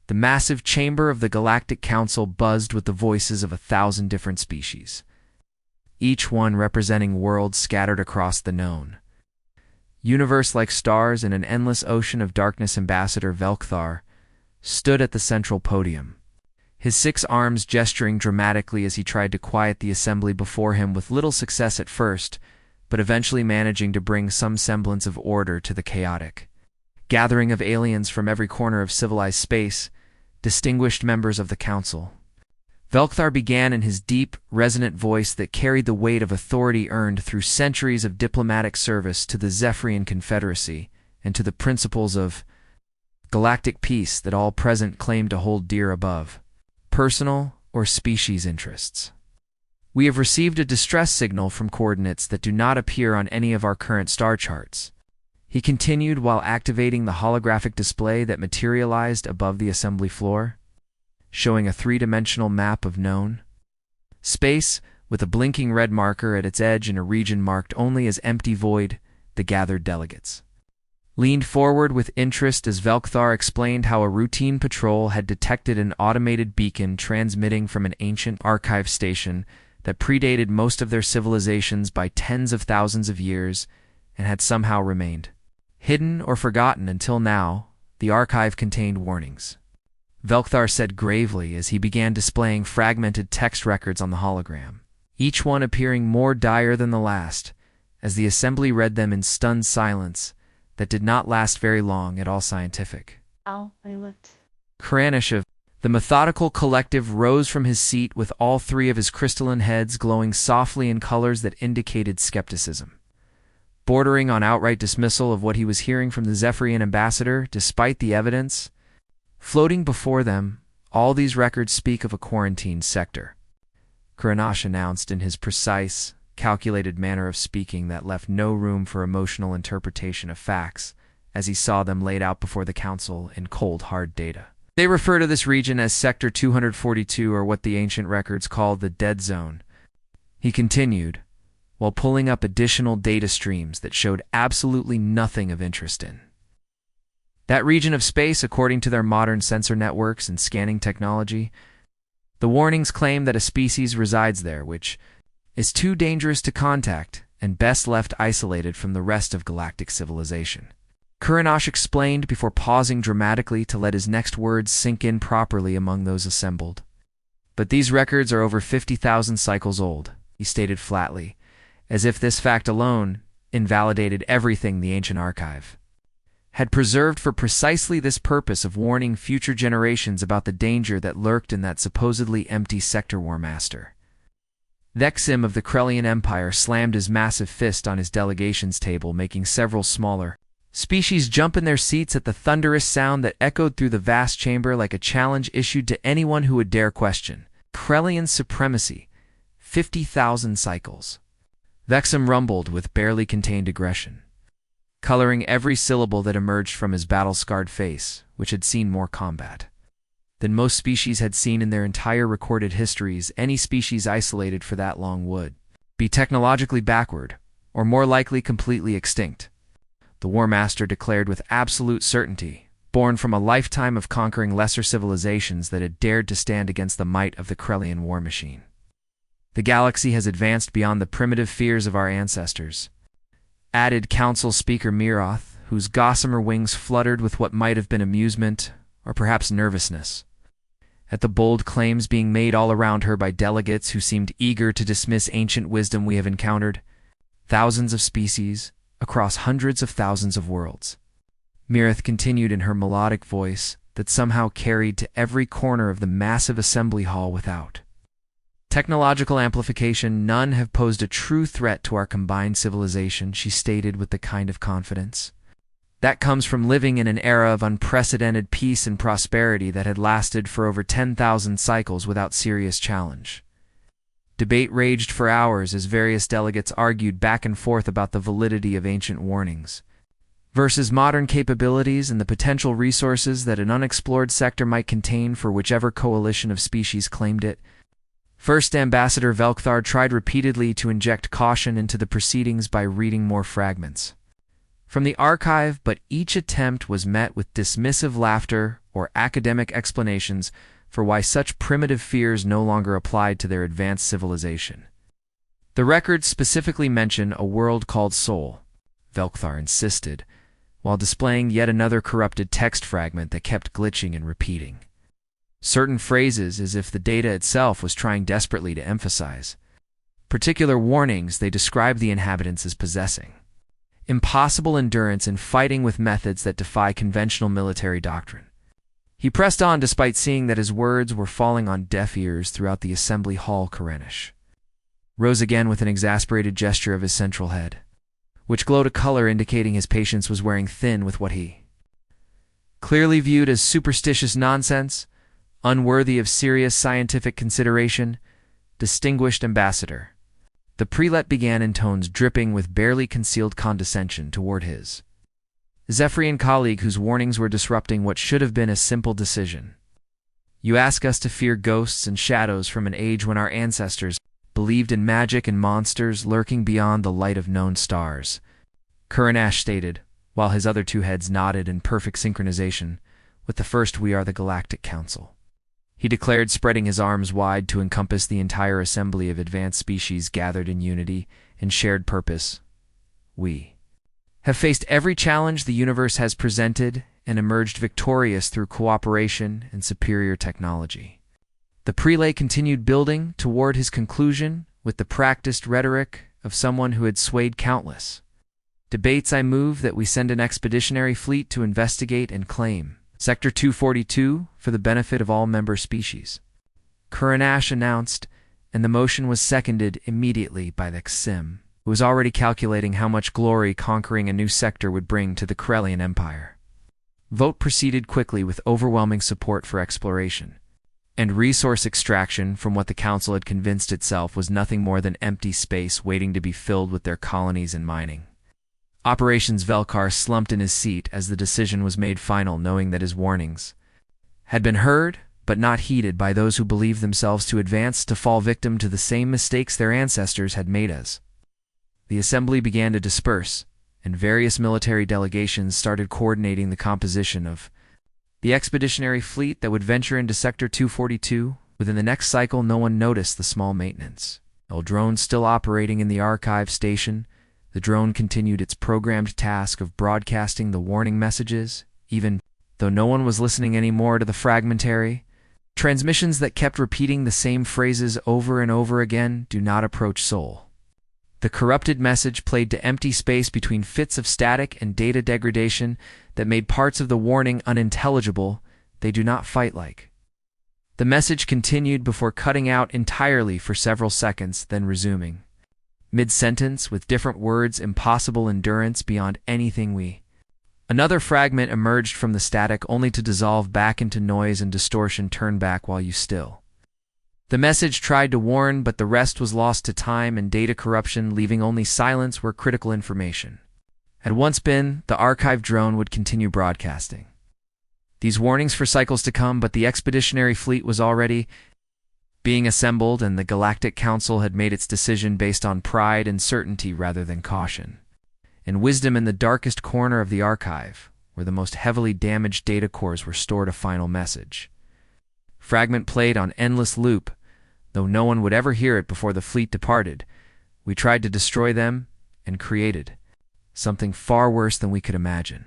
The massive chamber of the Galactic Council buzzed with the voices of 1,000 different species, each one representing worlds scattered across the known universe like stars in an endless ocean of darkness. Ambassador Velkthar stood at the central podium, his 6 arms gesturing dramatically as he tried to quiet the assembly before him, with little success at first, but eventually managing to bring some semblance of order to the chaotic gathering of aliens from every corner of civilized space, distinguished members of the council. Velkthar began in his deep, resonant voice that carried the weight of authority earned through centuries of diplomatic service to the Zephyrian Confederacy and to the principles of galactic peace that all present claimed to hold dear above personal or species interests. We have received a distress signal from coordinates that do not appear on any of our current star charts, he continued while activating the holographic display that materialized above the assembly floor, showing a 3-dimensional map of known space with a blinking red marker at its edge in a region marked only as empty void. The gathered delegates leaned forward with interest as Velkthar explained how a routine patrol had detected an automated beacon transmitting from an ancient archive station that predated most of their civilizations by tens of thousands of years and had somehow remained hidden or forgotten until now. The archive contained warnings, Velkthar said gravely as he began displaying fragmented text records on the hologram, each one appearing more dire than the last, as the assembly read them in stunned silence that did not last very long at all. Scientific. Kranishov, the methodical collective, rose from his seat with all 3 of his crystalline heads glowing softly in colors that indicated skepticism, bordering on outright dismissal of what he was hearing from the Zephyrian ambassador. Despite the evidence floating before them, all these records speak of a quarantined sector, Kranach announced in his precise, calculated manner of speaking that left no room for emotional interpretation of facts as he saw them laid out before the council in cold, hard data. They refer to this region as Sector 242, or what the ancient records called the Dead Zone, he continued, while pulling up additional data streams that showed absolutely nothing of interest in that region of space. According to their modern sensor networks and scanning technology, the warnings claim that a species resides there which is too dangerous to contact and best left isolated from the rest of galactic civilization, Kranach explained before pausing dramatically to let his next words sink in properly among those assembled. But these records are over 50,000 cycles old, he stated flatly, as if this fact alone invalidated everything the ancient archive had preserved for precisely this purpose of warning future generations about the danger that lurked in that supposedly empty sector. War Master Vexim of the Krellian Empire slammed his massive fist on his delegation's table, making several smaller species jump in their seats at the thunderous sound that echoed through the vast chamber like a challenge issued to anyone who would dare question Krellian supremacy. 50,000 cycles, Vexim rumbled with barely contained aggression, coloring every syllable that emerged from his battle-scarred face, which had seen more combat than most species had seen in their entire recorded histories. Any species isolated for that long would be technologically backward, or more likely completely extinct, the War Master declared with absolute certainty, born from a lifetime of conquering lesser civilizations that had dared to stand against the might of the Krellian war machine. The galaxy has advanced beyond the primitive fears of our ancestors, added Council Speaker Miroth, whose gossamer wings fluttered with what might have been amusement or perhaps nervousness at the bold claims being made all around her by delegates who seemed eager to dismiss ancient wisdom. We have encountered thousands of species across hundreds of thousands of worlds, Miroth continued in her melodic voice that somehow carried to every corner of the massive assembly hall. Without technological amplification, none have posed a true threat to our combined civilization, she stated with the kind of confidence that comes from living in an era of unprecedented peace and prosperity that had lasted for over 10,000 cycles without serious challenge. Debate raged for hours as various delegates argued back and forth about the validity of ancient warnings versus modern capabilities and the potential resources that an unexplored sector might contain for whichever coalition of species claimed it. First Ambassador Velkthar tried repeatedly to inject caution into the proceedings by reading more fragments from the archive, but each attempt was met with dismissive laughter or academic explanations for why such primitive fears no longer applied to their advanced civilization. The records specifically mention a world called Sol, Velkthar insisted, while displaying yet another corrupted text fragment that kept glitching and repeating certain phrases as if the data itself was trying desperately to emphasize particular warnings they described the inhabitants as possessing impossible endurance in fighting with methods that defy conventional military doctrine. He pressed on despite seeing that his words were falling on deaf ears throughout the assembly hall. Karenish rose again with an exasperated gesture of his central head, which glowed a color indicating his patience was wearing thin with what he clearly viewed as superstitious nonsense, unworthy of serious scientific consideration. Distinguished ambassador, the prelate began in tones dripping with barely concealed condescension toward his Zephyrian colleague whose warnings were disrupting what should have been a simple decision. You ask us to fear ghosts and shadows from an age when our ancestors believed in magic and monsters lurking beyond the light of known stars, Kuranash stated, while his other two heads nodded in perfect synchronization with the first. We are the Galactic Council, he declared, spreading his arms wide to encompass the entire assembly of advanced species gathered in unity and shared purpose. We have faced every challenge the universe has presented and emerged victorious through cooperation and superior technology. The prelate continued building toward his conclusion with the practiced rhetoric of someone who had swayed countless debates. I move that we send an expeditionary fleet to investigate and claim Sector 242 for the benefit of all member species, Kuranash announced, and the motion was seconded immediately by the Xim, who was already calculating how much glory conquering a new sector would bring to the Corellian Empire. Vote proceeded quickly with overwhelming support for exploration and resource extraction from what the Council had convinced itself was nothing more than empty space waiting to be filled with their colonies and mining. Operations Velkar slumped in his seat as the decision was made final, knowing that his warnings had been heard but not heeded by those who believed themselves too advanced to fall victim to the same mistakes their ancestors had made us. The assembly began to disperse, and various military delegations started coordinating the composition of the expeditionary fleet that would venture into Sector 242. Within the next cycle, no one noticed the small maintenance drone still operating in the archive station. The drone continued its programmed task of broadcasting the warning messages, even though no one was listening anymore to the fragmentary transmissions that kept repeating the same phrases over and over again. Do not approach Sol. The corrupted message played to empty space between fits of static and data degradation that made parts of the warning unintelligible. They do not fight like. The message continued before cutting out entirely for several seconds, then resuming mid-sentence with different words. Impossible endurance beyond anything we. Another fragment emerged from the static only to dissolve back into noise and distortion. Turn back while you still. The message tried to warn, but the rest was lost to time and data corruption, leaving only silence where critical information had once been. The archive drone would continue broadcasting these warnings for cycles to come, but the expeditionary fleet was already being assembled, and the Galactic Council had made its decision based on pride and certainty rather than caution and wisdom. In the darkest corner of the archive, where the most heavily damaged data cores were stored, a final message fragment played on endless loop. Though no one would ever hear it before the fleet departed, we tried to destroy them and created something far worse than we could imagine.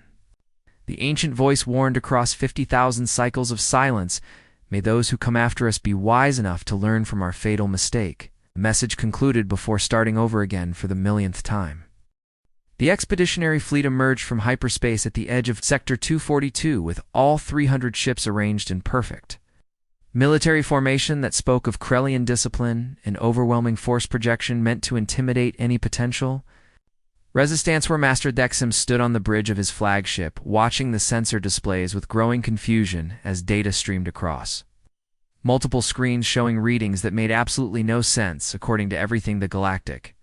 The ancient voice warned across 50,000 cycles of silence, may those who come after us be wise enough to learn from our fatal mistake. The message concluded before starting over again for the millionth time. The expeditionary fleet emerged from hyperspace at the edge of Sector 242 with all 300 ships arranged in perfect military formation that spoke of Corellian discipline and overwhelming force projection meant to intimidate any potential resistance. Where Master Dexim stood on the bridge of his flagship, watching the sensor displays with growing confusion as data streamed across multiple screens showing readings that made absolutely no sense according to everything the Galactic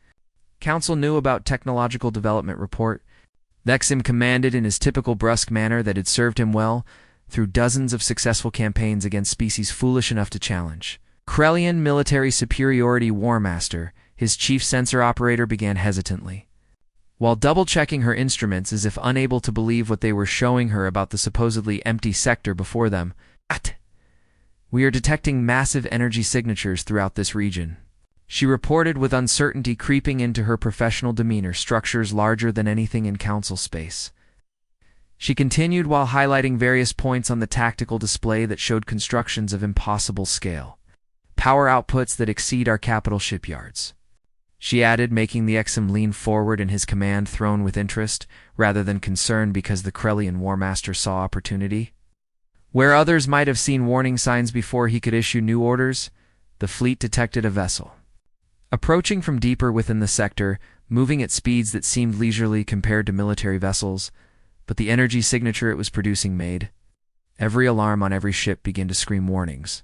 Council knew about technological development report. Dexim commanded in his typical brusque manner that had served him well through dozens of successful campaigns against species foolish enough to challenge Corellian military superiority. War Master, his chief sensor operator, began hesitantly. while double-checking her instruments as if unable to believe what they were showing her about the supposedly empty sector before them. We are detecting massive energy signatures throughout this region. She reported with uncertainty creeping into her professional demeanor, structures larger than anything in council space. She continued while highlighting various points on the tactical display that showed constructions of impossible scale. Power outputs that exceed our capital shipyards. She added, making the Exum lean forward in his command throne with interest, rather than concern because the Krellian War Master saw opportunity. Where others might have seen warning signs before he could issue new orders, the fleet detected a vessel. Approaching from deeper within the sector, moving at speeds that seemed leisurely compared to military vessels, but the energy signature it was producing made. Every alarm on every ship began to scream warnings.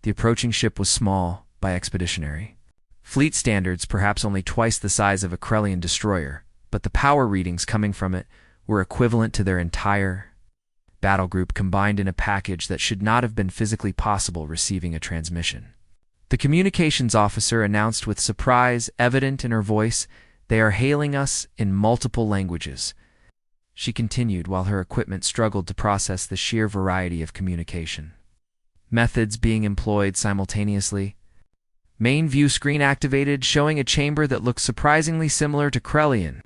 The approaching ship was small, by expeditionary fleet standards perhaps only twice the size of a Krellian destroyer, but the power readings coming from it were equivalent to their entire battle group combined in a package that should not have been physically possible receiving a transmission. The communications officer announced with surprise evident in her voice, "They are hailing us in multiple languages." She continued while her equipment struggled to process the sheer variety of communication methods being employed simultaneously. Main view screen activated, showing a chamber that looked surprisingly similar to Krellian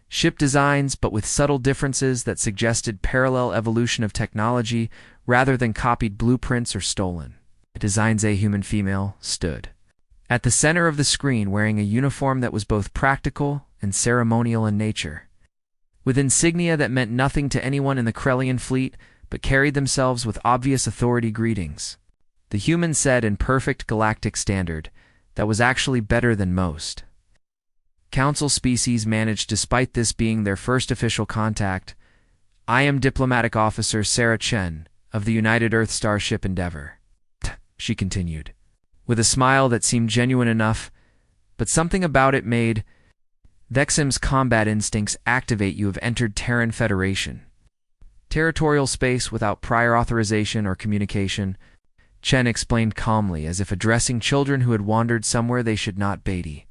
ship designs, but with subtle differences that suggested parallel evolution of technology rather than copied blueprints or stolen. Designs a human female stood at the center of the screen, wearing a uniform that was both practical and ceremonial in nature, with insignia that meant nothing to anyone in the Krellian fleet but carried themselves with obvious authority greetings. The human said in perfect galactic standard that was actually better than most council species managed, despite this being their first official contact. "I am Diplomatic Officer Sarah Chen of the United Earth Starship Endeavor," she continued, with a smile that seemed genuine enough, but something about it made Vexim's combat instincts activate. "You have entered Terran Federation territorial space without prior authorization or communication," Chen explained calmly, as if addressing children who had wandered somewhere they should not be.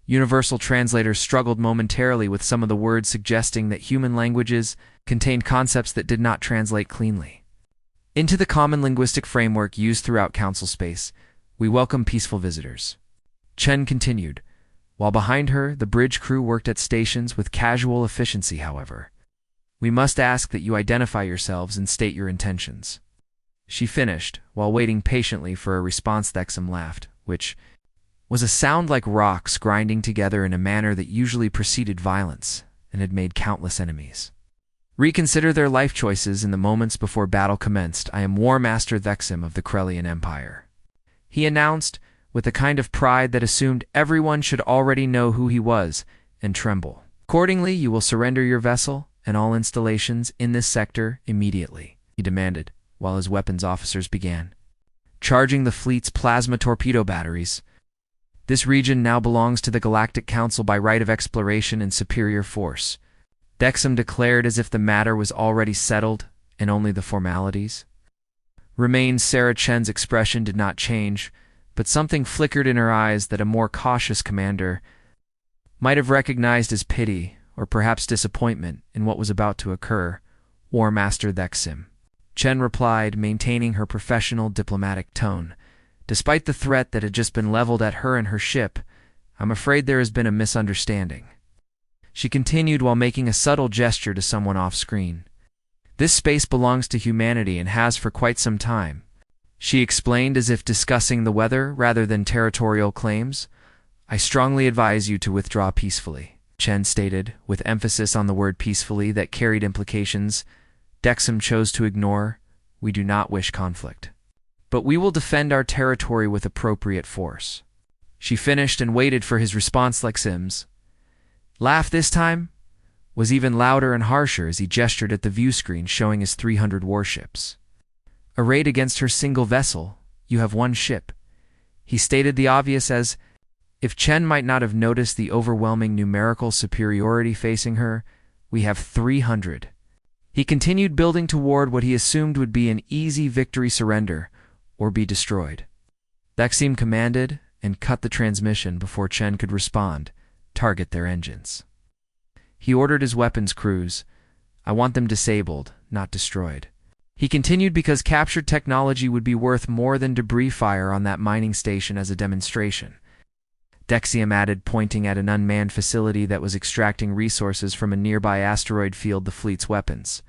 Universal translators struggled momentarily with some of the words, suggesting that human languages contained concepts that did not translate cleanly into the common linguistic framework used throughout council space. "We welcome peaceful visitors," Chen continued, while behind her the bridge crew worked at stations with casual efficiency. "However, we must ask that you identify yourselves and state your intentions," she finished, while waiting patiently for a response. Thexum laughed, which was a sound like rocks grinding together in a manner that usually preceded violence and had made countless enemies reconsider their life choices in the moments before battle commenced. "I am War Master Thexum of the Krellian Empire," he announced, with a kind of pride that assumed everyone should already know who he was and tremble. "Accordingly, you will surrender your vessel and all installations in this sector immediately," he demanded, while his weapons officers began charging the fleet's plasma torpedo batteries. "This region now belongs to the Galactic Council by right of exploration and superior force," Thexum declared, as if the matter was already settled and only the formalities remained. Sarah Chen's expression did not change, but something flickered in her eyes that a more cautious commander might have recognized as pity or perhaps disappointment in what was about to occur. "War Master Thexum," Chen replied, maintaining her professional diplomatic tone. "Despite the threat that had just been leveled at her and her ship, I'm afraid there has been a misunderstanding," she continued while making a subtle gesture to someone off-screen. "This space belongs to humanity and has for quite some time," she explained, as if discussing the weather rather than territorial claims. "I strongly advise you to withdraw peacefully," Chen stated, with emphasis on the word peacefully that carried implications Dexum chose to ignore. "We do not wish conflict, but we will defend our territory with appropriate force," she finished, and waited for his response. Lexim's laugh this time was even louder and harsher as he gestured at the view screen showing his 300 warships arrayed against her single vessel. "You have one ship," he stated the obvious, as if Chen might not have noticed the overwhelming numerical superiority facing her. "We have 300. He continued, building toward what he assumed would be an easy victory: surrender or be destroyed. Thexum commanded and cut the transmission before Chen could respond. "Target their engines." He ordered his weapons crews, "I want them disabled, not destroyed." He continued because captured technology would be worth more than debris fire on that mining station as a demonstration. Dexium added, pointing at an unmanned facility that was extracting resources from a nearby asteroid field. The fleet's weapons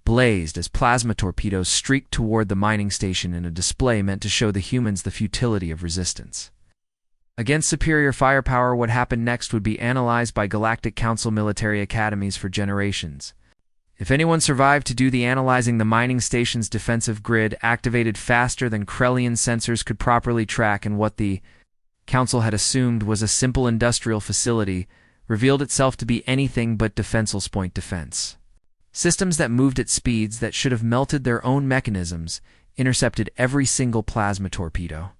blazed as plasma torpedoes streaked toward the mining station in a display meant to show the humans the futility of resistance. Against superior firepower, what happened next would be analyzed by Galactic Council military academies for generations. If anyone survived to do the analyzing, the mining station's defensive grid, activated faster than Krellian sensors could properly track, and what the Council had assumed was a simple industrial facility, revealed itself to be anything but defenseless point defense. Systems that moved at speeds that should have melted their own mechanisms intercepted every single plasma torpedo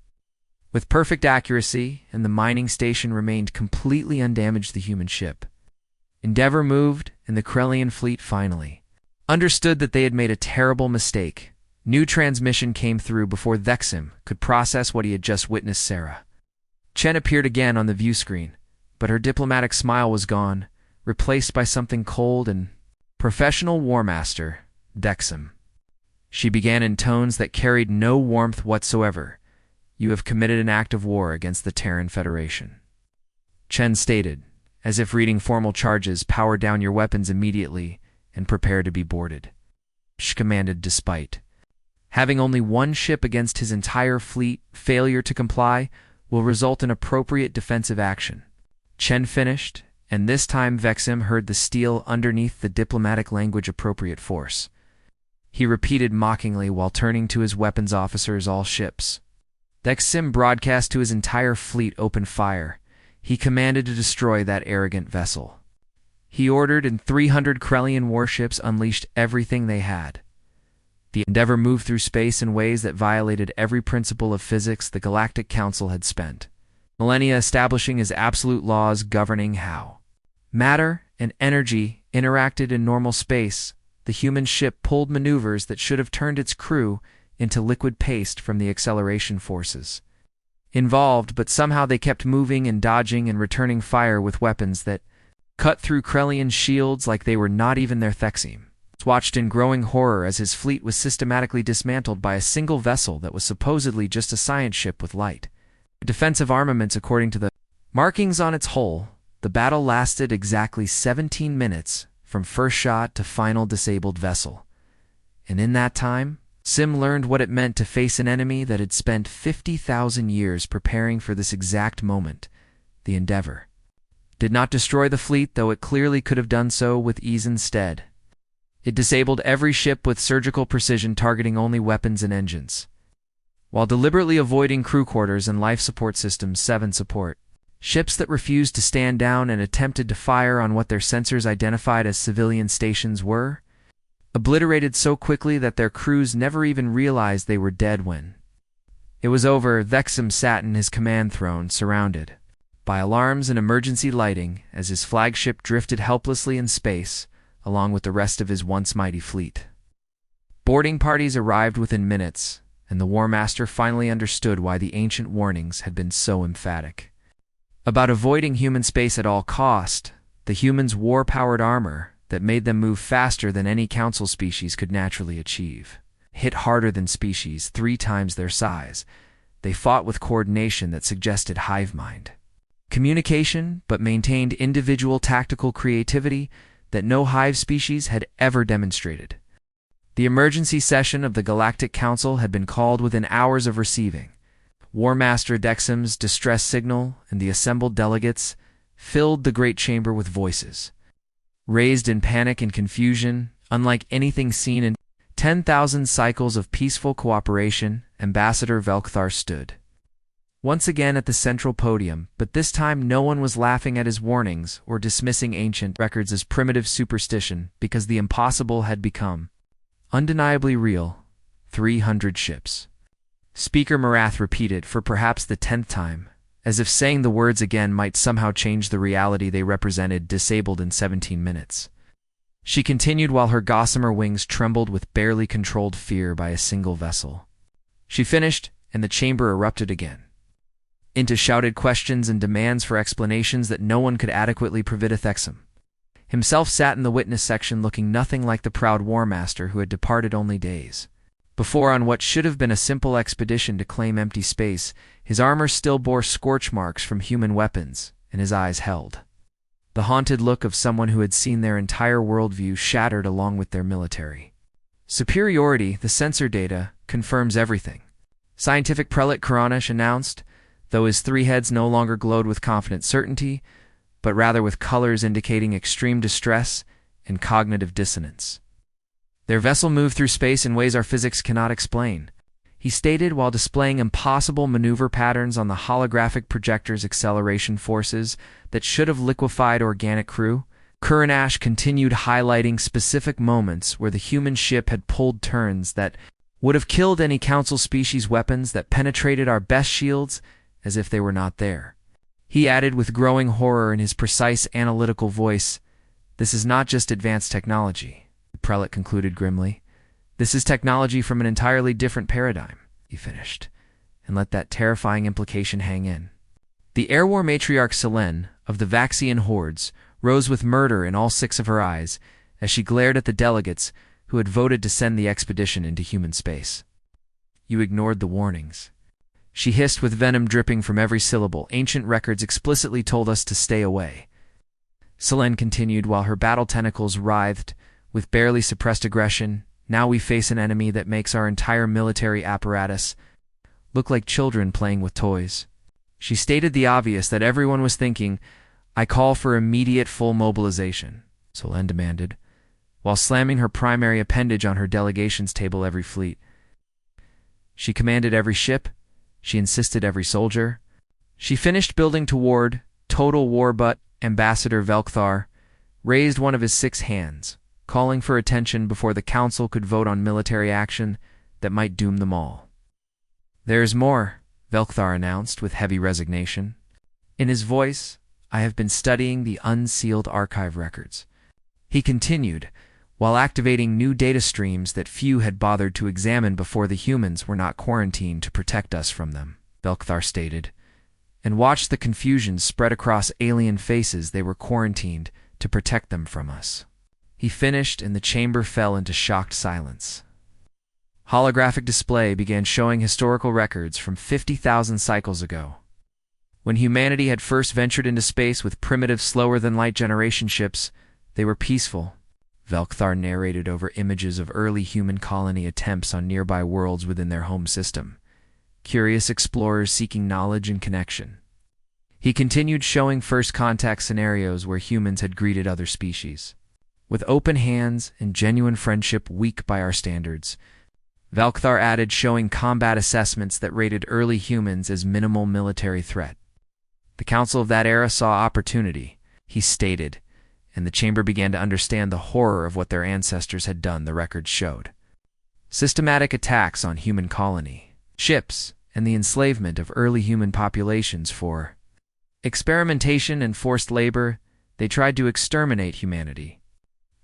with perfect accuracy, and the mining station remained completely undamaged. The human ship Endeavor moved, and the Krellian fleet finally understood that they had made a terrible mistake. New transmission came through before Thexim could process what he had just witnessed. Sarah Chen appeared again on the view screen, but her diplomatic smile was gone, replaced by something cold and professional. War Master Dexim, she began in tones that carried no warmth whatsoever. "You have committed an act of war against the Terran Federation," Chen stated, as if reading formal charges. "Power down your weapons immediately and prepare to be boarded," she commanded. Despite having only one ship against his entire fleet, failure to comply will result in appropriate defensive action. Chen finished, and this time Vexim heard the steel underneath the diplomatic language. "Appropriate force," he repeated mockingly while turning to his weapons officers. "All ships." Vexim broadcast to his entire fleet, "Open fire." He commanded to destroy that arrogant vessel. He ordered, and 300 Krellian warships unleashed everything they had. The Endeavor moved through space in ways that violated every principle of physics the Galactic Council had spent millennia establishing as absolute laws governing how matter and energy interacted in normal space. The human ship pulled maneuvers that should have turned its crew into liquid paste from the acceleration forces involved, but somehow they kept moving and dodging and returning fire with weapons that cut through Krellian shields like they were not even their Thexim. Watched in growing horror as his fleet was systematically dismantled by a single vessel that was supposedly just a science ship with light defensive armaments. According to the markings on its hull, the battle lasted exactly 17 minutes from first shot to final disabled vessel. And in that time, Sim learned what it meant to face an enemy that had spent 50,000 years preparing for this exact moment. The Endeavor did not destroy the fleet, though it clearly could have done so with ease instead. It disabled every ship with surgical precision, targeting only weapons and engines, while deliberately avoiding crew quarters and life support systems. 7 support ships that refused to stand down and attempted to fire on what their sensors identified as civilian stations were obliterated so quickly that their crews never even realized they were dead. When it was over, Vexim sat in his command throne, surrounded by alarms and emergency lighting as his flagship drifted helplessly in space along with the rest of his once mighty fleet. Boarding parties arrived within minutes, and the War Master finally understood why the ancient warnings had been so emphatic about avoiding human space at all cost. The humans' war-powered armor that made them move faster than any council species could naturally achieve hit harder than species 3 times their size. They fought with coordination that suggested hive mind communication, but maintained individual tactical creativity that no hive species had ever demonstrated. The emergency session of the Galactic Council had been called within hours of receiving War Master Dexim's distress signal, and the assembled delegates filled the great chamber with voices raised in panic and confusion, unlike anything seen in 10,000 cycles of peaceful cooperation. Ambassador Velkthar stood once again at the central podium, but this time no one was laughing at his warnings or dismissing ancient records as primitive superstition, because the impossible had become undeniably real. 300 ships. Speaker Marath repeated for perhaps the 10th time, as if saying the words again might somehow change the reality they represented. Disabled in 17 minutes. She continued while her gossamer wings trembled with barely controlled fear by a single vessel. She finished, and the chamber erupted again into shouted questions and demands for explanations that no one could adequately provide. Thexim himself sat in the witness section looking nothing like the proud war master who had departed only days before on what should have been a simple expedition to claim empty space. His armor still bore scorch marks from human weapons, and his eyes held the haunted look of someone who had seen their entire worldview shattered along with their military superiority. The sensor data confirms everything, scientific prelate Koranish announced, though his three heads no longer glowed with confident certainty, but rather with colors indicating extreme distress and cognitive dissonance. Their vessel moved through space in ways our physics cannot explain, he stated while displaying impossible maneuver patterns on the holographic projector's acceleration forces that should have liquefied organic crew. Koranish continued highlighting specific moments where the human ship had pulled turns that would have killed any Council species weapons that penetrated our best shields as if they were not there. He added with growing horror in his precise analytical voice, "This is not just advanced technology," the prelate concluded grimly. "This is technology from an entirely different paradigm," he finished, and let that terrifying implication hang in. The air war matriarch Selene of the Vaxian hordes rose with murder in all six of her eyes as she glared at the delegates who had voted to send the expedition into human space. "You ignored the warnings," she hissed with venom dripping from every syllable. "Ancient records explicitly told us to stay away." Selene continued while her battle tentacles writhed with barely suppressed aggression. "Now we face an enemy that makes our entire military apparatus look like children playing with toys." She stated the obvious that everyone was thinking. "I call for immediate full mobilization," Selene demanded, while slamming her primary appendage on her delegation's table. Every fleet. She commanded every ship. She insisted every soldier. She finished building toward total war, but Ambassador Velkthar raised one of his 6 hands, calling for attention before the Council could vote on military action that might doom them all. "There is more," Velkthar announced with heavy resignation. In his voice, "I have been studying the unsealed archive records," he continued, while activating new data streams that few had bothered to examine before. "The humans were not quarantined to protect us from them," Velkthar stated, and watched the confusion spread across alien faces. "They were quarantined to protect them from us," he finished, and the chamber fell into shocked silence. Holographic display began showing historical records from 50,000 cycles ago, when humanity had first ventured into space with primitive, slower-than-light generation ships. They were peaceful, Velkthar narrated over images of early human colony attempts on nearby worlds within their home system, curious explorers seeking knowledge and connection. He continued showing first contact scenarios where humans had greeted other species with open hands and genuine friendship weak by our standards. Velkthar added showing combat assessments that rated early humans as minimal military threat. "The Council of that era saw opportunity," he stated, and the chamber began to understand the horror of what their ancestors had done. The records showed systematic attacks on human colony ships and the enslavement of early human populations for experimentation and forced labor. They tried to exterminate humanity,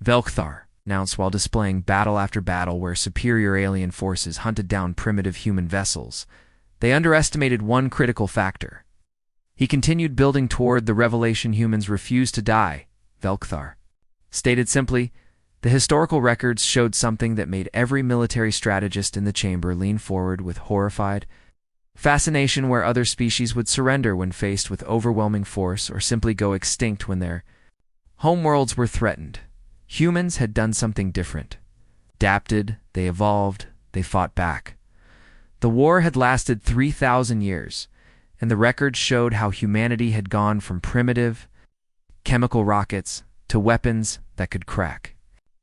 Velkthar announced while displaying battle after battle where superior alien forces hunted down primitive human vessels. They underestimated one critical factor. He continued building toward the revelation humans refused to die, Velkthar stated simply. The historical records showed something that made every military strategist in the chamber lean forward with horrified fascination, where other species would surrender when faced with overwhelming force or simply go extinct when their homeworlds were threatened. Humans had done something different. Adapted, they evolved, they fought back. The war had lasted 3,000 years, and the records showed how humanity had gone from primitive chemical rockets to weapons that could crack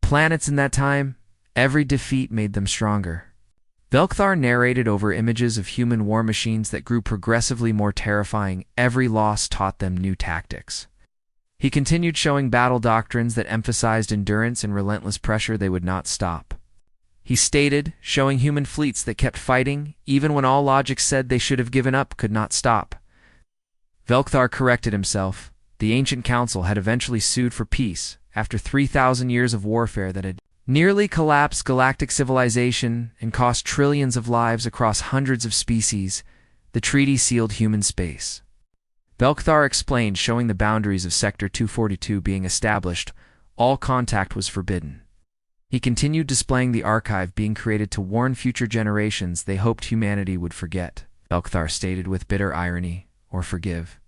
planets in that time. Every defeat made them stronger. Velkthar narrated over images of human war machines that grew progressively more terrifying. Every loss taught them new tactics. He continued showing battle doctrines that emphasized endurance and relentless pressure. They would not stop, he stated, showing human fleets that kept fighting, even when all logic said they should have given up. Could not stop. Velkthar corrected himself. The ancient council had eventually sued for peace after 3,000 years of warfare that had nearly collapsed galactic civilization and cost trillions of lives across hundreds of species. The treaty sealed human space, Velkthar explained, showing the boundaries of Sector 242 being established All contact was forbidden. He continued displaying the archive being created to warn future generations they hoped humanity would forget, Velkthar stated with bitter irony, or forgive.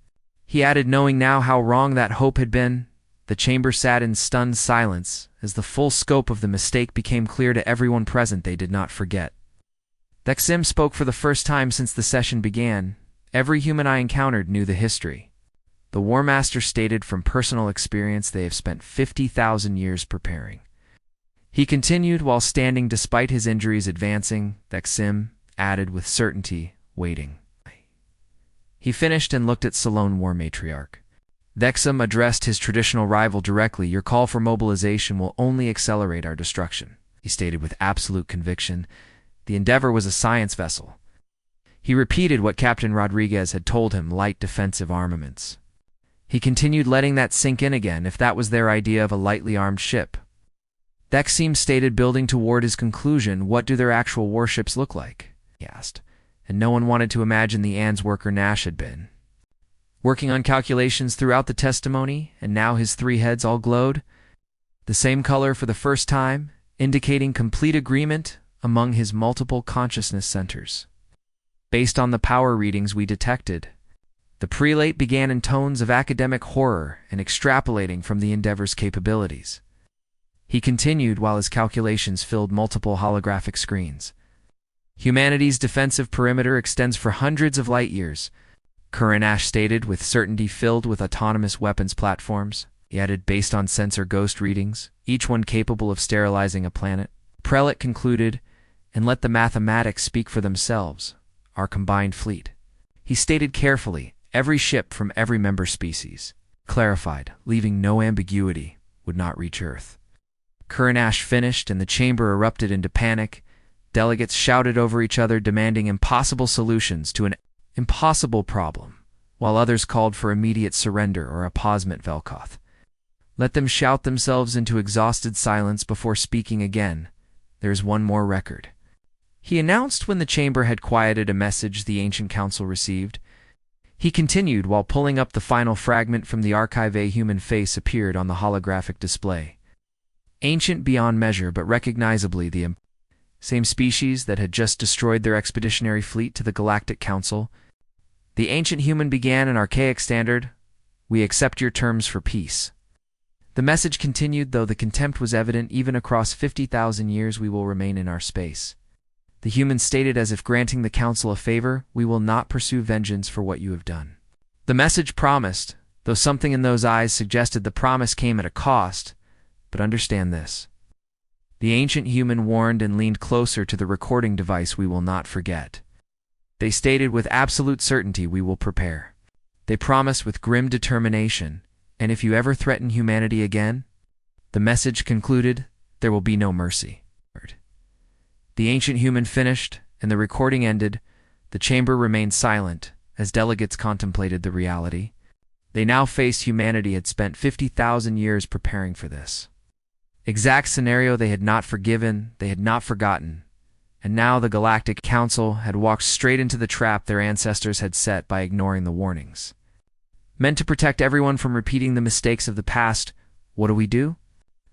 He added, knowing now how wrong that hope had been. The chamber sat in stunned silence. As the full scope of the mistake became clear to everyone present, they did not forget. Thexim spoke for the first time since the session began. Every human I encountered knew the history. The War Master stated from personal experience they have spent 50,000 years preparing. He continued while standing despite his injuries advancing. Thexim added with certainty, waiting. He finished and looked at Salone War Matriarch. Thexim addressed his traditional rival directly. Your call for mobilization will only accelerate our destruction, he stated with absolute conviction. The Endeavor was a science vessel. He repeated what Captain Rodriguez had told him, light defensive armaments. He continued, letting that sink in again, if that was their idea of a lightly armed ship. Thexim stated, building toward his conclusion, what do their actual warships look like? He asked, and no one wanted to imagine the Ann's worker Nash had been. Working on calculations throughout the testimony, and now his 3 heads all glowed. The same color for the first time, indicating complete agreement among his multiple consciousness centers. Based on the power readings we detected, the prelate began in tones of academic horror and extrapolating from the Endeavor's capabilities. He continued while his calculations filled multiple holographic screens. Humanity's defensive perimeter extends for hundreds of light years, Kuranash stated with certainty, filled with autonomous weapons platforms. He added, based on sensor ghost readings, each one capable of sterilizing a planet. Prelate concluded, and let the mathematics speak for themselves, our combined fleet. He stated carefully, every ship from every member species, clarified, leaving no ambiguity, would not reach Earth. Kuranash finished and the chamber erupted into panic. Delegates shouted over each other, demanding impossible solutions to an impossible problem, while others called for immediate surrender or apposement. Velkoth let them shout themselves into exhausted silence before speaking again. There's one more record, he announced when the chamber had quieted a message the Ancient Council received. He continued while pulling up the final fragment from the archive. A human face appeared on the holographic display. Ancient beyond measure, but recognizably the same species that had just destroyed their expeditionary fleet to the Galactic Council. The ancient human began an archaic standard. We accept your terms for peace. The message continued, though the contempt was evident. Even across 50,000 years we will remain in our space. The human stated, as if granting the council a favor, we will not pursue vengeance for what you have done. The message promised, though something in those eyes suggested the promise came at a cost. But understand this. The ancient human warned and leaned closer to the recording device. We will not forget. They stated with absolute certainty, we will prepare. They promised with grim determination, and if you ever threaten humanity again, the message concluded, there will be no mercy. The ancient human finished, and the recording ended. The chamber remained silent as delegates contemplated the reality. They now faced humanity had spent 50,000 years preparing for this exact scenario. They had not forgiven, they had not forgotten, and now the Galactic Council had walked straight into the trap their ancestors had set by ignoring the warnings. Meant to protect everyone from repeating the mistakes of the past, what do we do?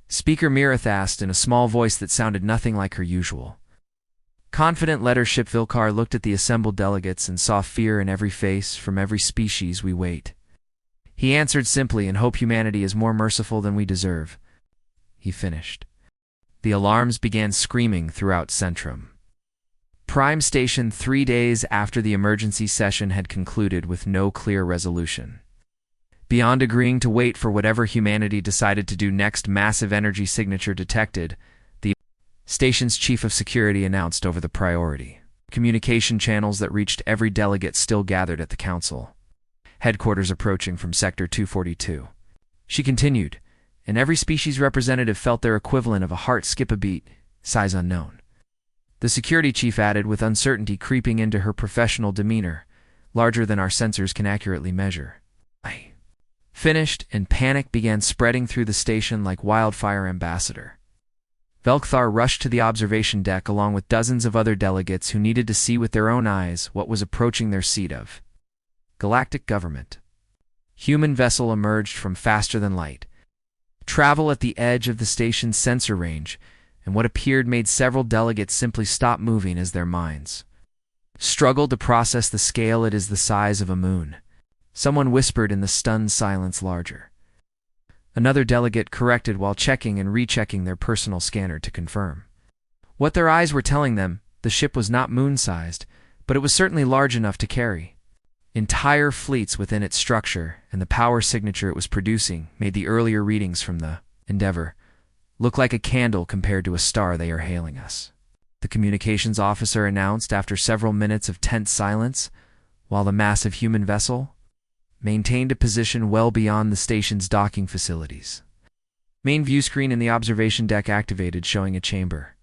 Speaker Mirith asked in a small voice that sounded nothing like her usual. Confident leadership. Vilkar looked at the assembled delegates and saw fear in every face. From every species we wait. He answered simply, and hope humanity is more merciful than we deserve. He finished. The alarms began screaming throughout Centrum. Prime Station 3 days after the emergency session had concluded with no clear resolution. Beyond agreeing to wait for whatever humanity decided to do next, massive energy signature detected, the station's chief of security announced over the priority communication channels that reached every delegate still gathered at the council. Headquarters approaching from Sector 242. She continued, and every species representative felt their equivalent of a heart skip a beat, size unknown. The security chief added with uncertainty creeping into her professional demeanor, larger than our sensors can accurately measure. I finished, and panic began spreading through the station like wildfire. Ambassador Velkthar rushed to the observation deck along with dozens of other delegates who needed to see with their own eyes what was approaching their seat of Galactic government. Human vessel emerged from faster than light. travel at the edge of the station's sensor range, and what appeared made several delegates simply stop moving as their minds struggled to process the scale. It is the size of a moon. Someone whispered in the stunned silence larger. Another delegate corrected while checking and rechecking their personal scanner to confirm. What their eyes were telling them, the ship was not moon-sized, but it was certainly large enough to carry entire fleets within its structure, and the power signature it was producing made the earlier readings from the Endeavor look like a candle compared to a star they are hailing us, the communications officer announced after several minutes of tense silence, while the massive human vessel maintained a position well beyond the station's docking facilities. Main view screen in the observation deck activated, showing a chamber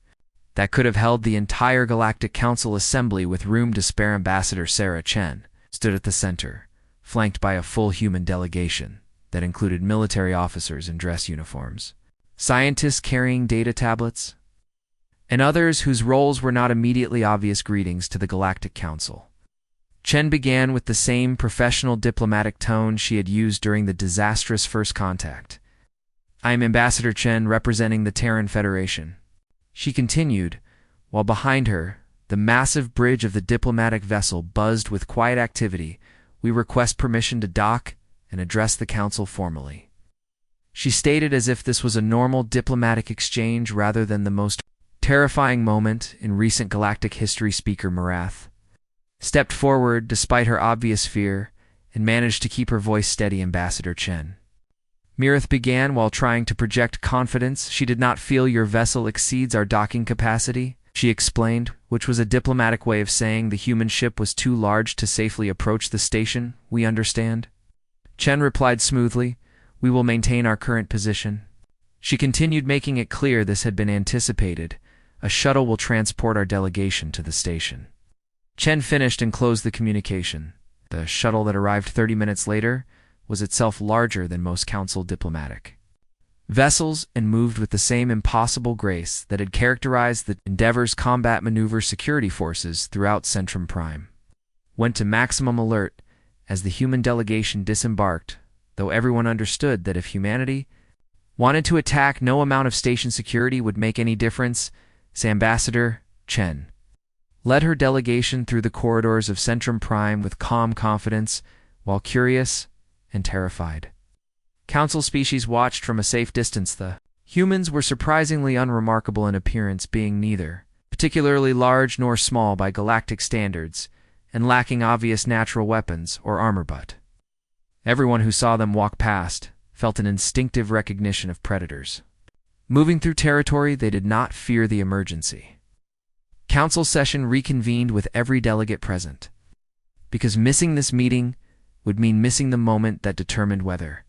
that could have held the entire Galactic Council assembly with room to spare. Ambassador Sarah Chen stood at the center, flanked by a full human delegation that included military officers in dress uniforms, scientists carrying data tablets, and others whose roles were not immediately obvious. Greetings to the Galactic Council. Chen began with the same professional diplomatic tone she had used during the disastrous first contact. I am Ambassador Chen, representing the Terran Federation. She continued, while behind her, the massive bridge of the diplomatic vessel buzzed with quiet activity. We request permission to dock and address the council formally. She stated as if this was a normal diplomatic exchange rather than the most terrifying moment in recent galactic history. Speaker Marath stepped forward despite her obvious fear and managed to keep her voice steady. Ambassador Chen. Mirath began while trying to project confidence. She did not feel your vessel exceeds our docking capacity, she explained, which was a diplomatic way of saying the human ship was too large to safely approach the station. We understand. Chen replied smoothly, we will maintain our current position. She continued, making it clear this had been anticipated. A shuttle will transport our delegation to the station. Chen finished and closed the communication. The shuttle that arrived 30 minutes later was itself larger than most council diplomatic vessels and moved with the same impossible grace that had characterized the Endeavor's combat maneuver. Security forces throughout Centrum Prime went to maximum alert as the human delegation disembarked, though everyone understood that if humanity wanted to attack, no amount of station security would make any difference. Ambassador Chen led her delegation through the corridors of Centrum Prime with calm confidence, while curious and terrified council species watched from a safe distance. The humans were surprisingly unremarkable in appearance, being neither particularly large nor small by galactic standards, and lacking obvious natural weapons or armor, but everyone who saw them walk past felt an instinctive recognition of predators. Moving through territory, they did not fear the emergency. Council session reconvened with every delegate present, because missing this meeting would mean missing the moment that determined whether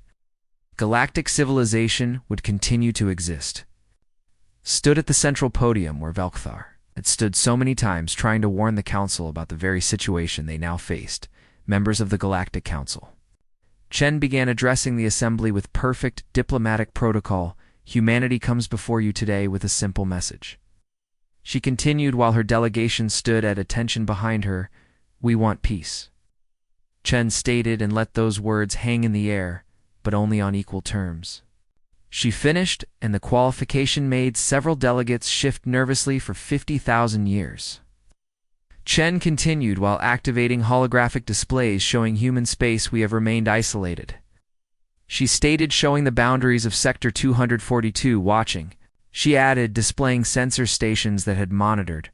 galactic civilization would continue to exist. Stood at the central podium where Velkthar had stood so many times, trying to warn the council about the very situation they now faced, members of the Galactic Council. Chen began addressing the assembly with perfect diplomatic protocol. Humanity comes before you today with a simple message. She continued while her delegation stood at attention behind her. We want peace. Chen stated and let those words hang in the air, but only on equal terms. She finished, and the qualification made several delegates shift nervously for 50,000 years. Chen continued while activating holographic displays showing human space. We have remained isolated. She stated, showing the boundaries of Sector 242 watching. She added, displaying sensor stations that had monitored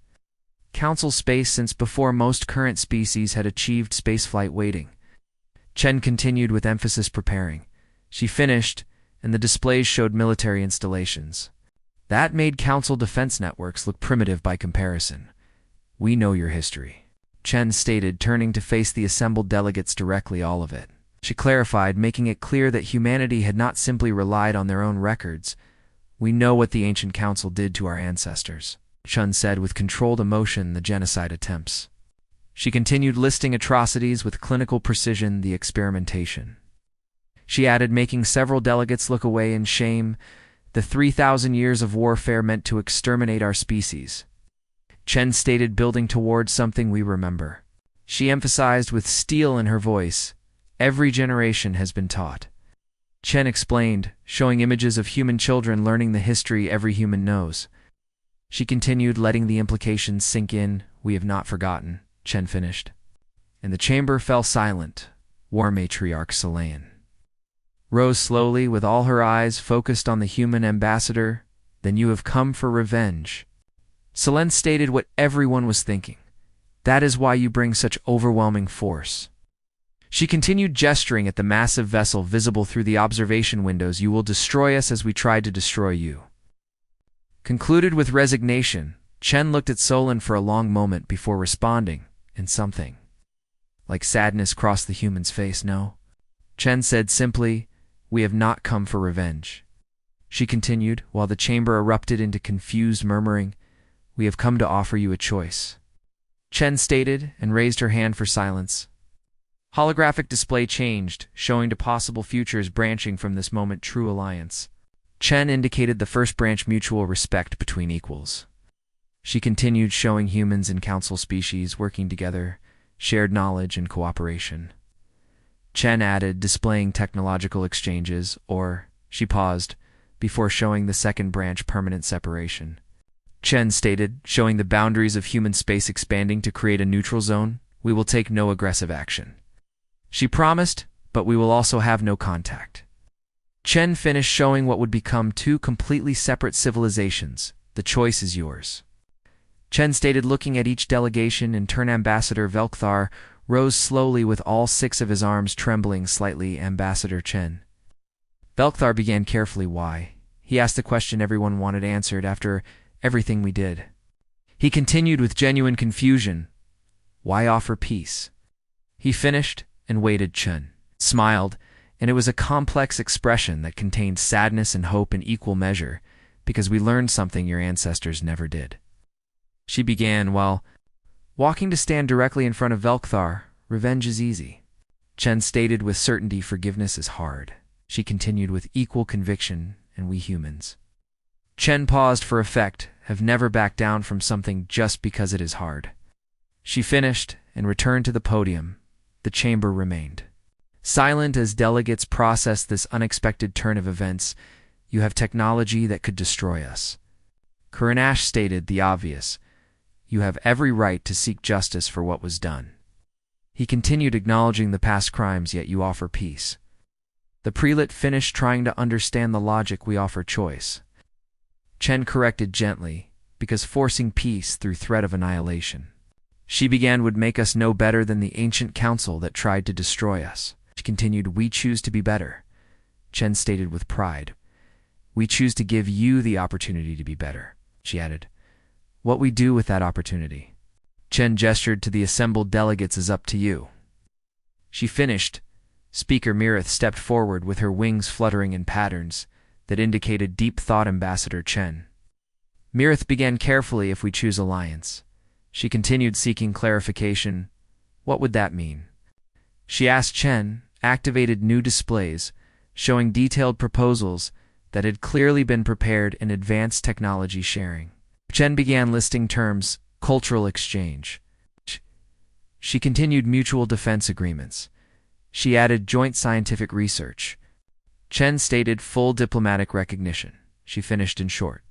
council space since before most current species had achieved spaceflight waiting. Chen continued with emphasis, preparing. She finished, and the displays showed military installations that made council defense networks look primitive by comparison. We know your history, Chen stated, turning to face the assembled delegates directly. All of it. She clarified, making it clear that humanity had not simply relied on their own records. We know what the ancient council did to our ancestors, Chen said with controlled emotion, the genocide attempts. She continued listing atrocities with clinical precision, the experimentation. She added, making several delegates look away in shame, the 3,000 years of warfare meant to exterminate our species. Chen stated, building towards something we remember. She emphasized with steel in her voice, every generation has been taught Chen explained, showing images of human children learning the history every human knows. She continued, letting the implications sink in. We have not forgotten, Chen finished. And the chamber fell silent. War Matriarch Selene rose slowly with all her eyes focused on the human ambassador. Then you have come for revenge. Selene stated what everyone was thinking. That is why you bring such overwhelming force. She continued, gesturing at the massive vessel visible through the observation windows. You will destroy us as we tried to destroy you. Concluded with resignation, Chen looked at Solon for a long moment before responding, and something like sadness crossed the human's face. No. Chen said simply, we have not come for revenge. She continued, while the chamber erupted into confused murmuring, we have come to offer you a choice. Chen stated and raised her hand for silence. Holographic display changed, showing to possible futures branching from this moment. True alliance. Chen indicated the first branch, mutual respect between equals. She continued, showing humans and council species working together, shared knowledge and cooperation. Chen added, displaying technological exchanges, or, she paused, before showing the second branch, permanent separation. Chen stated, showing the boundaries of human space expanding to create a neutral zone. We will take no aggressive action. She promised, but we will also have no contact. Chen finished, showing what would become two completely separate civilizations. The choice is yours. Chen stated, looking at each delegation. In turn, Ambassador Velkthar rose slowly with all 6 of his arms trembling slightly. Ambassador Chen. Velkthar began carefully. Why? He asked the question everyone wanted answered after everything we did. He continued with genuine confusion. Why offer peace? He finished and waited. Chen smiled, and it was a complex expression that contained sadness and hope in equal measure, because we learned something your ancestors never did. She began while walking to stand directly in front of Velkthar. Revenge is easy. Chen stated with certainty. Forgiveness is hard. She continued with equal conviction, and we humans. Chen paused for effect, have never backed down from something just because it is hard. She finished and returned to the podium. The chamber remained silent as delegates processed this unexpected turn of events. You have technology that could destroy us. Kuranash stated the obvious. You have every right to seek justice for what was done. He continued, acknowledging the past crimes, yet you offer peace. The prelate finished, trying to understand the logic. We offer choice. Chen corrected gently, because forcing peace through threat of annihilation. She began, would make us no better than the ancient council that tried to destroy us. She continued, we choose to be better. Chen stated with pride. We choose to give you the opportunity to be better. She added, what we do with that opportunity. Chen gestured to the assembled delegates, is up to you. She finished. Speaker Mirith stepped forward with her wings fluttering in patterns that indicated deep thought. Ambassador Chen. Mirith began carefully, if we choose alliance. She continued, seeking clarification. What would that mean? She asked. Chen activated new displays, showing detailed proposals that had clearly been prepared in advanced technology sharing. Chen began listing terms, cultural exchange. She continued, mutual defense agreements. She added joint scientific research. Chen stated full diplomatic recognition. She finished in short.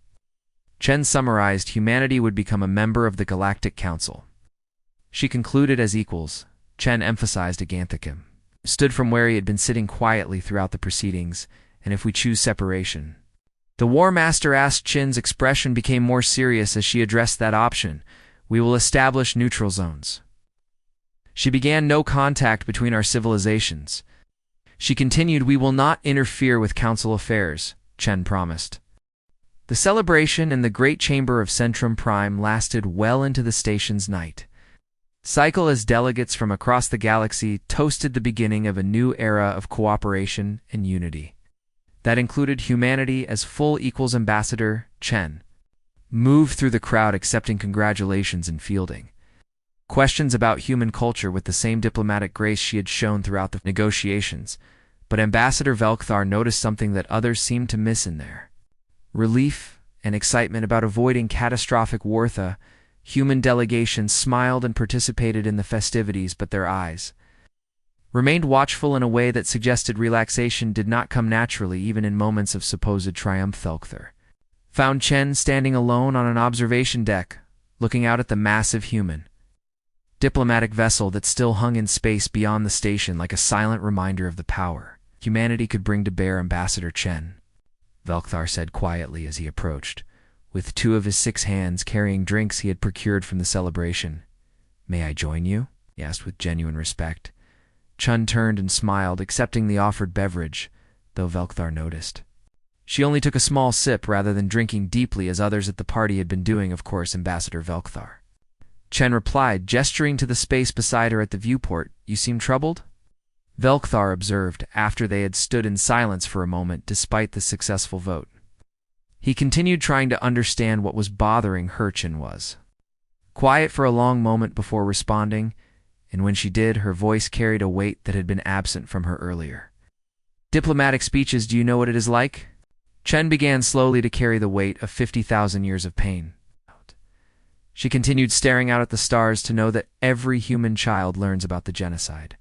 Chen summarized humanity would become a member of the Galactic Council. She concluded as equals. Chen emphasized Aganthicum. Stood from where he had been sitting quietly throughout the proceedings, and if we choose separation. The War Master asked. Chen's expression became more serious as she addressed that option. We will establish neutral zones. She began, no contact between our civilizations. She continued, we will not interfere with council affairs, Chen promised. The celebration in the Great Chamber of Centrum Prime lasted well into the station's night. Cycle as delegates from across the galaxy toasted the beginning of a new era of cooperation and unity. That included humanity as full equals. Ambassador Chen moved through the crowd, accepting congratulations and fielding questions about human culture with the same diplomatic grace she had shown throughout the negotiations. But Ambassador Velkthar noticed something that others seemed to miss in there. Relief and excitement about avoiding catastrophic war. The human delegation smiled and participated in the festivities, but their eyes remained watchful in a way that suggested relaxation did not come naturally even in moments of supposed triumph. Velcthar found Chen standing alone on an observation deck, looking out at the massive human diplomatic vessel that still hung in space beyond the station like a silent reminder of the power humanity could bring to bear. Ambassador Chen, Velcthar said quietly as he approached, with 2 of his 6 hands carrying drinks he had procured from the celebration. "May I join you?" he asked with genuine respect. Chen turned and smiled, accepting the offered beverage, though Velcthar noticed she only took a small sip rather than drinking deeply as others at the party had been doing. "Of course, Ambassador Velcthar," Chen replied, gesturing to the space beside her at the viewport. "You seem troubled?" Velcthar observed after they had stood in silence for a moment despite the successful vote. He continued trying to understand what was bothering her. Chen was quiet for a long moment before responding, and when she did, her voice carried a weight that had been absent from her earlier diplomatic speeches. "Do you know what it is like?" Chen began slowly to carry the weight of 50,000 years of pain. She continued staring out at the stars to know that every human child learns about the genocide.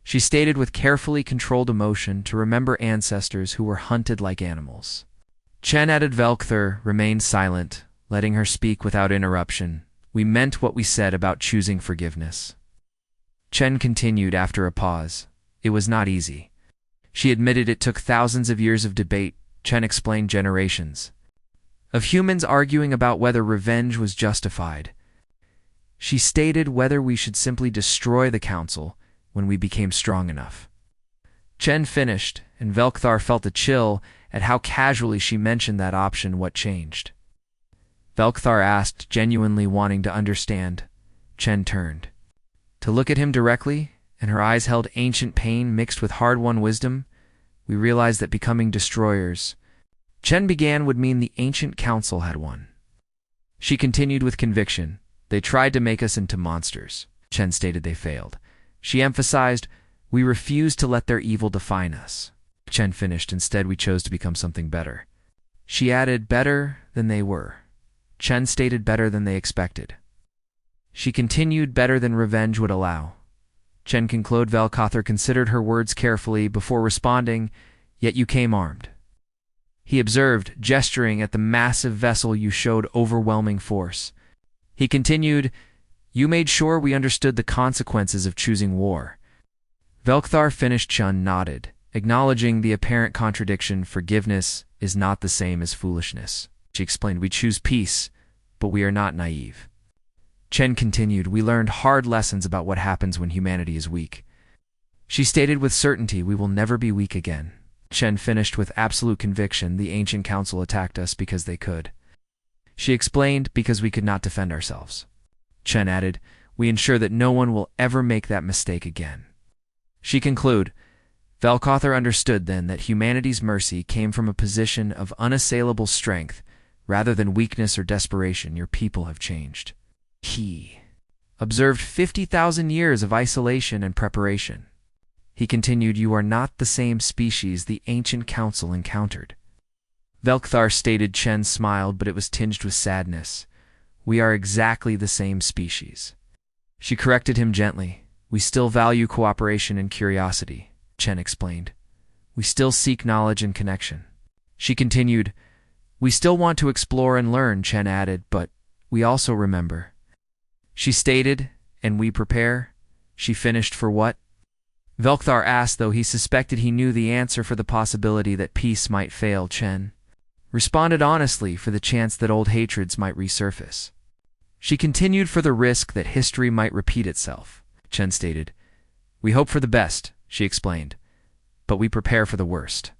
She stated with carefully controlled emotion to remember ancestors who were hunted like animals. Chen added. Velcthar remained silent, letting her speak without interruption. "We meant what we said about choosing forgiveness." Chen continued after a pause. "It was not easy." She admitted it took thousands of years of debate. Chen explained generations of humans arguing about whether revenge was justified. She stated whether we should simply destroy the council when we became strong enough. Chen finished, and Velcthar felt a chill at how casually she mentioned that option. "What changed?" Velcthar asked, genuinely wanting to understand. Chen turned to look at him directly, and her eyes held ancient pain mixed with hard-won wisdom. "We realized that becoming destroyers," Chen began, "would mean the ancient council had won." She continued with conviction. "They tried to make us into monsters." Chen stated. "They failed." She emphasized, "We refused to let their evil define us." Chen finished. "Instead, we chose to become something better." She added, "Better than they were." Chen stated, "Better than they expected." She continued, "Better than revenge would allow." Chen concluded. Velcthar considered her words carefully before responding, "Yet you came armed." He observed, gesturing at the massive vessel. "You showed overwhelming force." He continued, "You made sure we understood the consequences of choosing war." Velcthar finished. Chen nodded, acknowledging the apparent contradiction. "Forgiveness is not the same as foolishness." She explained, "We choose peace, but we are not naive." Chen continued, "We learned hard lessons about what happens when humanity is weak." She stated with certainty, "We will never be weak again." Chen finished with absolute conviction. "The ancient council attacked us because they could." She explained, "Because we could not defend ourselves." Chen added, "We ensure that no one will ever make that mistake again." She concluded, Velcthar understood then that humanity's mercy came from a position of unassailable strength rather than weakness or desperation. "Your people have changed." He observed 50,000 years of isolation and preparation. He continued, "You are not the same species the ancient council encountered." Velcthar stated. Chen smiled, but it was tinged with sadness. "We are exactly the same species." She corrected him gently. "We still value cooperation and curiosity," Chen explained. "We still seek knowledge and connection." She continued, "We still want to explore and learn," Chen added, "but we also remember." She stated, "And we prepare." She finished. "For what?" Velcthar asked, though he suspected he knew the answer. "For the possibility that peace might fail." Chen responded honestly, "For the chance that old hatreds might resurface." She continued, "For the risk that history might repeat itself." Chen stated, "We hope for the best," she explained, "but we prepare for the worst."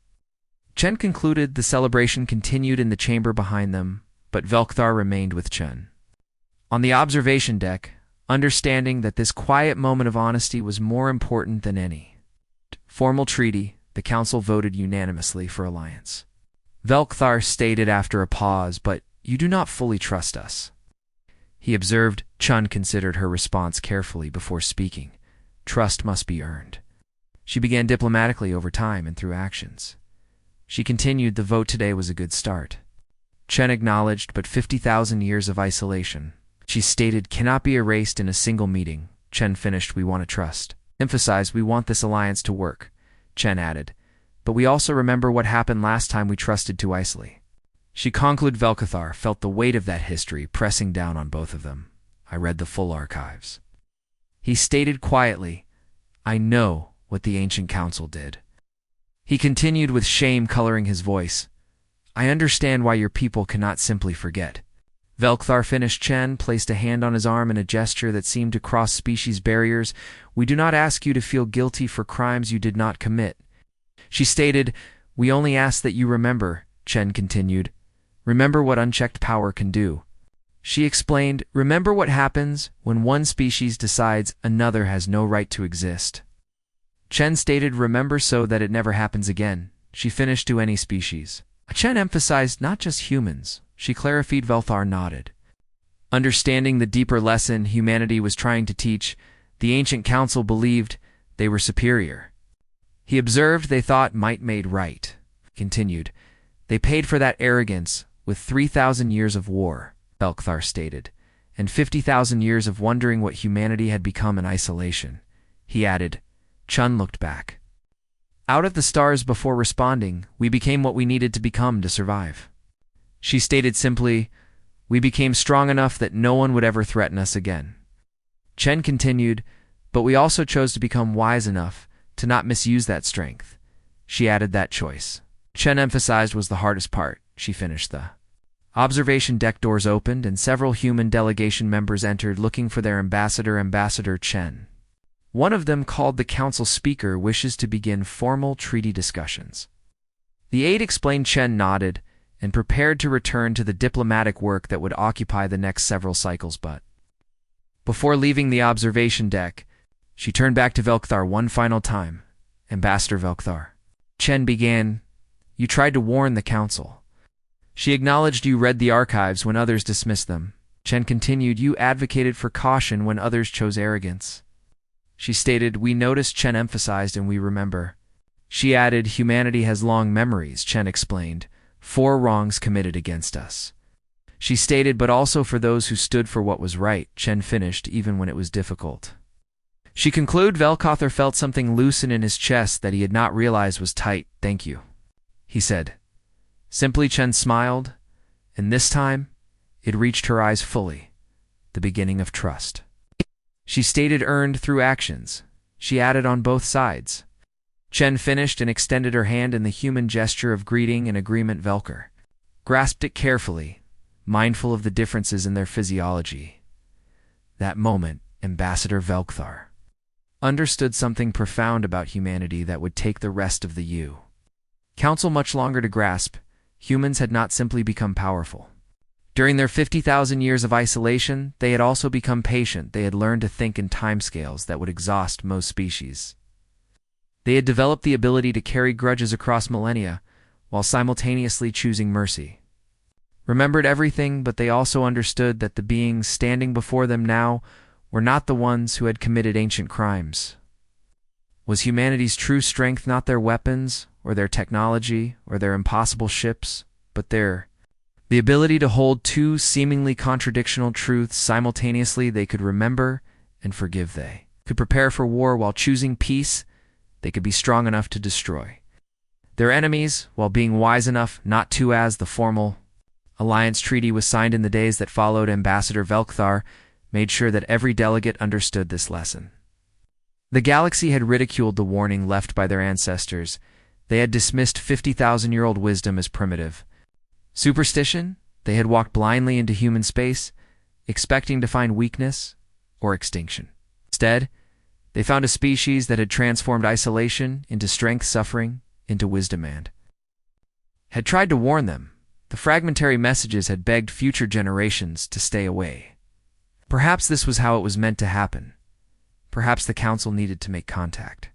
Chen concluded. The celebration continued in the chamber behind them, but Velcthar remained with Chen on the observation deck, understanding that this quiet moment of honesty was more important than any formal treaty. The council voted unanimously for alliance. Velcthar stated after a pause, "But you do not fully trust us." He observed. Chen considered her response carefully before speaking. "Trust must be earned." She began diplomatically over time and through actions. She continued, "The vote today was a good start." Chen acknowledged, "But 50,000 years of isolation," she stated, "cannot be erased in a single meeting." Chen finished, "We want to trust." Emphasize, we want this alliance to work, Chen added. But we also remember what happened last time we trusted too easily. She concluded. Velkathar felt the weight of that history pressing down on both of them. I read the full archives. He stated quietly, I know what the Ancient Council did. He continued with shame coloring his voice. I understand why your people cannot simply forget. Velkathar finished. Chen placed a hand on his arm in a gesture that seemed to cross species barriers. We do not ask you to feel guilty for crimes you did not commit. She stated, we only ask that you remember, Chen continued. Remember what unchecked power can do. She explained, remember what happens when one species decides another has no right to exist. Chen stated, remember so that it never happens again. She finished, to any species. Chen emphasized, not just humans. She clarified. Velkathar nodded. Understanding the deeper lesson humanity was trying to teach, the Ancient Council believed they were superior. He observed they thought might made right. Continued, they paid for that arrogance with 3,000 years of war, Velkathar stated, and 50,000 years of wondering what humanity had become in isolation. He added. Chun looked back. Out of the stars before responding, we became what we needed to become to survive. She stated simply, we became strong enough that no one would ever threaten us again. Chen continued, but we also chose to become wise enough to not misuse that strength. She added that choice. Chen emphasized was the hardest part. She finished. The observation deck doors opened and several human delegation members entered looking for their ambassador, Ambassador Chen. One of them, called the council speaker, wishes to begin formal treaty discussions. The aide explained. Chen nodded and prepared to return to the diplomatic work that would occupy the next several cycles, but before leaving the observation deck, she turned back to Velkathar one final time. Ambassador Velkathar. Chen began, you tried to warn the council. She acknowledged you read the archives when others dismissed them. Chen continued, you advocated for caution when others chose arrogance. She stated, we noticed. Chen emphasized, and we remember. She added, humanity has long memories. Chen explained, 4 wrongs committed against us. She stated, but also for those who stood for what was right. Chen finished, even when it was difficult. She concluded. Velkathar felt something loosen in his chest that he had not realized was tight. Thank you, he said. Simply. Chen smiled, and this time it reached her eyes fully, the beginning of trust. She stated, earned through actions. She added, on both sides. Chen finished and extended her hand in the human gesture of greeting and agreement. Velkathar grasped it carefully, mindful of the differences in their physiology. That moment, Ambassador Velkathar understood something profound about humanity that would take the rest of the Council much longer to grasp. Humans had not simply become powerful. During their 50,000 years of isolation, they had also become patient. They had learned to think in timescales that would exhaust most species. They had developed the ability to carry grudges across millennia, while simultaneously choosing mercy. Remembered everything, but they also understood that the beings standing before them now were not the ones who had committed ancient crimes. Was humanity's true strength not their weapons, or their technology, or their impossible ships, but the ability to hold 2 seemingly contradictional truths simultaneously? They could remember and forgive. They could prepare for war while choosing peace. They could be strong enough to destroy their enemies while being wise enough not to. As the formal alliance treaty was signed in the days that followed, Ambassador Velkathar made sure that every delegate understood this lesson. The galaxy had ridiculed the warning left by their ancestors. They had dismissed 50,000-year-old wisdom as primitive superstition. They had walked blindly into human space, expecting to find weakness or extinction. Instead, they found a species that had transformed isolation into strength, suffering into wisdom, and had tried to warn them. The fragmentary messages had begged future generations to stay away. Perhaps this was how it was meant to happen. Perhaps the council needed to make contact.